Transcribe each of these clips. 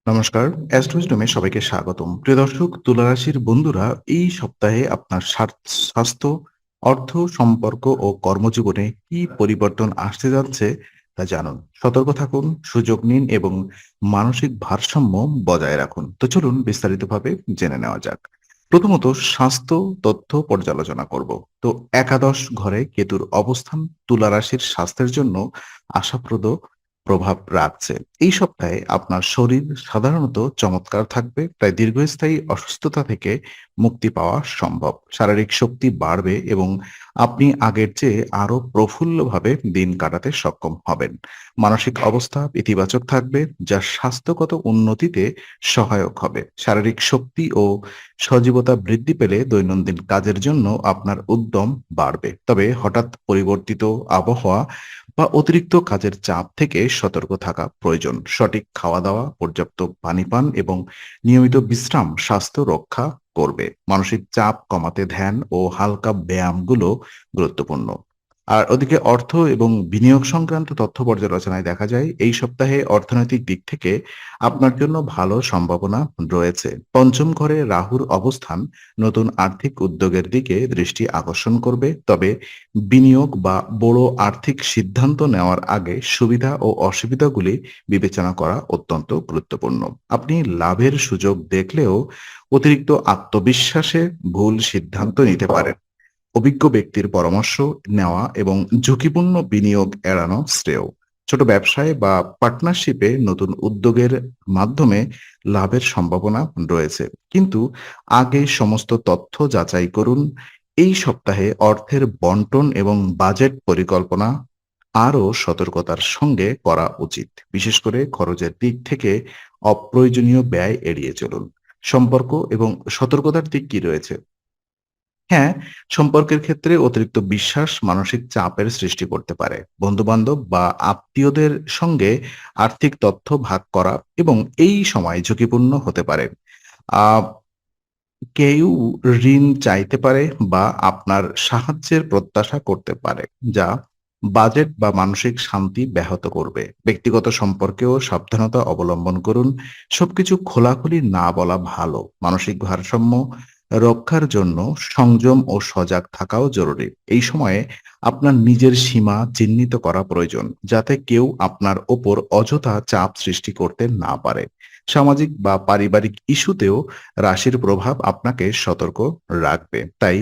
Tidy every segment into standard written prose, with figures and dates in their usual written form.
নমস্কার, অ্যাস্ট্রোইজডমে সবাইকে স্বাগতম। প্রিয় দর্শক, তুলা রাশির বন্ধুরা, এই সপ্তাহে আপনার স্বাস্থ্য, অর্থ, সম্পর্ক ও কর্মজীবনে কি পরিবর্তন আসতে যাচ্ছে তা জানুন। সতর্ক থাকুন, সুযোগ নিন এবং মানসিক ভারসাম্য বজায় রাখুন। তো চলুন বিস্তারিতভাবে জেনে নেওয়া যাক। প্রথমত স্বাস্থ্য তথ্য পর্যালোচনা করব। তো একাদশ ঘরে কেতুর অবস্থান তুলা রাশির স্বাস্থ্যের জন্য আশাপ্রদ প্রভাব রাখছে। এই সপ্তাহে আপনার শরীর সাধারণত চমৎকার থাকবে, তাই দীর্ঘস্থায়ী অসুস্থতা থেকে মুক্তি পাওয়া সম্ভব। শারীরিক শক্তি বাড়বে এবং আপনি আগের চেয়ে আরো প্রফুল্লভাবে দিন কাটাতে সক্ষম হবেন। মানসিক অবস্থা ইতিবাচক থাকবে, যা স্বাস্থ্যগত উন্নতিতে সহায়ক হবে। শারীরিক শক্তি ও সজীবতা বৃদ্ধি পেলে দৈনন্দিন কাজের জন্য আপনার উদ্যম বাড়বে। তবে হঠাৎ পরিবর্তিত আবহাওয়া বা অতিরিক্ত কাজের চাপ থেকে সতর্ক থাকা প্রয়োজন। সঠিক খাওয়া-দাওয়া, পর্যাপ্ত পানি পান এবং নিয়মিত বিশ্রাম স্বাস্থ্য রক্ষা করবে। মানসিক চাপ কমাতে ধ্যান ও হালকা ব্যায়ামগুলো গুরুত্বপূর্ণ। আর ওদিকে অর্থ এবং বিনিয়োগ সংক্রান্ত তথ্য পর্যালোচনায় দেখা যায় এই সপ্তাহে অর্থনৈতিক দিক থেকে আপনার জন্য ভালো সম্ভাবনা রয়েছে। পঞ্চম ঘরে রাহুর অবস্থান নতুন আর্থিক উদ্যোগের দিকে দৃষ্টি আকর্ষণ করবে, তবে বিনিয়োগ বা বড় আর্থিক সিদ্ধান্ত নেওয়ার আগে সুবিধা ও অসুবিধাগুলি বিবেচনা করা অত্যন্ত গুরুত্বপূর্ণ। আপনি লাভের সুযোগ দেখলেও অতিরিক্ত আত্মবিশ্বাসে ভুল সিদ্ধান্ত নিতে পারেন। অভিজ্ঞ ব্যক্তির পরামর্শ নেওয়া এবং ঝুঁকিপূর্ণ বিনিয়োগ এড়ানো শ্রেয়। ছোট ব্যবসায় বা পার্টনারশিপে নতুন উদ্যোগের মাধ্যমে লাভের সম্ভাবনা রয়েছে, কিন্তু আগে সমস্ত তথ্য যাচাই করুন। এই সপ্তাহে অর্থের বন্টন এবং বাজেট পরিকল্পনা আরও সতর্কতার সঙ্গে করা উচিত। বিশেষ করে খরচের দিক থেকে অপ্রয়োজনীয় ব্যয় এড়িয়ে চলুন। সম্পর্ক এবং সতর্কতার দিক কি রয়েছে? হ্যাঁ, সম্পর্কের ক্ষেত্রে অতিরিক্ত বিশ্বাস মানসিক চাপের সৃষ্টি করতে পারে। বন্ধু-বান্ধব বা আত্মীয়দের সঙ্গে আর্থিক তথ্য ভাগ করা এবং এই সময় ঝুঁকিপূর্ণ হতে পারে। আ কেউ ঋণ চাইতে পারে বা আপনার সাহায্যের প্রত্যাশা করতে পারে, যা বাজেট বা মানসিক শান্তি ব্যাহত করবে। ব্যক্তিগত সম্পর্কেও সাবধানতা অবলম্বন করুন। সবকিছু খোলাখুলি না বলা ভালো। মানসিক ভারসাম্য রক্ষার জন্য সংযম ও সজাগ থাকাও জরুরি। এই সময়ে আপনার নিজের সীমা চিহ্নিত করা প্রয়োজন, যাতে কেউ আপনার ওপর অযথা চাপ সৃষ্টি করতে না পারে। সামাজিক বা পারিবারিক ইস্যুতেও রাশির প্রভাব আপনাকে সতর্ক রাখবে। তাই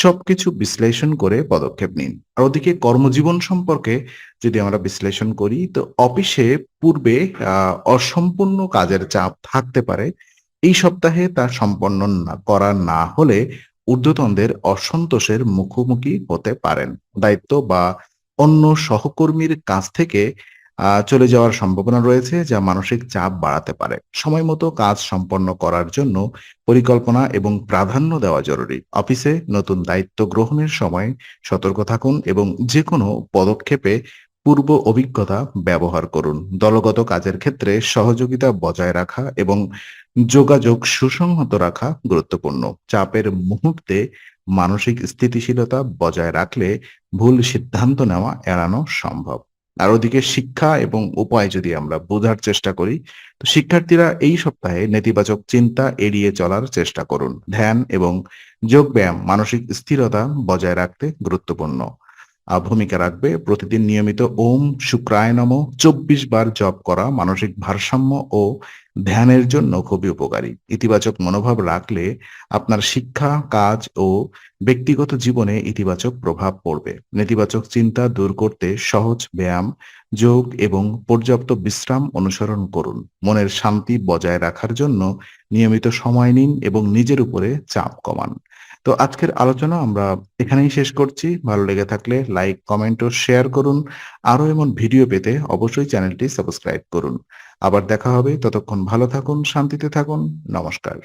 সবকিছু বিশ্লেষণ করে পদক্ষেপ নিন। আর ওদিকে কর্মজীবন সম্পর্কে যদি আমরা বিশ্লেষণ করি, তো অফিসে পূর্বে অসম্পূর্ণ কাজের চাপ থাকতে পারে। এই সপ্তাহে তা সম্পন্ন করা না হলে ঊর্ধ্বতনদের অসন্তোষের মুখোমুখি হতে পারেন। দায়িত্ব বা অন্য সহকর্মীর কাছ থেকে চলে যাওয়ার সম্ভাবনা রয়েছে, যা মানসিক চাপ বাড়াতে পারে। সময়মতো কাজ সম্পন্ন করার জন্য পরিকল্পনা এবং প্রাধান্য দেওয়া জরুরি। অফিসে নতুন দায়িত্ব গ্রহণের সময় সতর্ক থাকুন এবং যেকোনো পদক্ষেপে পূর্ব অভিজ্ঞতা ব্যবহার করুন। দলগত কাজের ক্ষেত্রে সহযোগিতা বজায় রাখা এবং যোগাযোগ সুসংহত রাখা গুরুত্বপূর্ণ। চাপের মুহূর্তে মানসিক স্থিতিশীলতা বজায় রাখলে ভুল সিদ্ধান্ত নেওয়া এড়ানো সম্ভব। আর ওদিকে শিক্ষা এবং উপায় যদি আমরা বোঝার চেষ্টা করি, তো শিক্ষার্থীরা এই সপ্তাহে নেতিবাচক চিন্তা এড়িয়ে চলার চেষ্টা করুন। ধ্যান এবং যোগব্যায়াম মানসিক স্থিরতা বজায় রাখতে গুরুত্বপূর্ণ ভূমিকা রাখবে। প্রতিদিন নিয়মিত ওম শুক্রায় নমঃ ২৪ বার জপ করা মানসিক ভারসাম্য ও ধ্যানের জন্য খুবই উপকারী। ইতিবাচক মনোভাব রাখলে আপনার শিক্ষা, কাজ ও ব্যক্তিগত জীবনে ইতিবাচক প্রভাব পড়বে। নেতিবাচক চিন্তা দূর করতে সহজ ব্যায়াম, যোগ এবং পর্যাপ্ত বিশ্রাম অনুসরণ করুন। মনের শান্তি বজায় রাখার জন্য নিয়মিত সময় নিন এবং নিজের উপরে চাপ কমান। তো আজকের আলোচনা আমরা এখানেই শেষ করছি। ভালো লেগে থাকলে লাইক, কমেন্ট ও শেয়ার করুন। আরো এমন ভিডিও পেতে অবশ্যই চ্যানেলটি সাবস্ক্রাইব করুন। আবার দেখা হবে। ততক্ষণ ভালো থাকুন, শান্তিতে থাকুন। নমস্কার।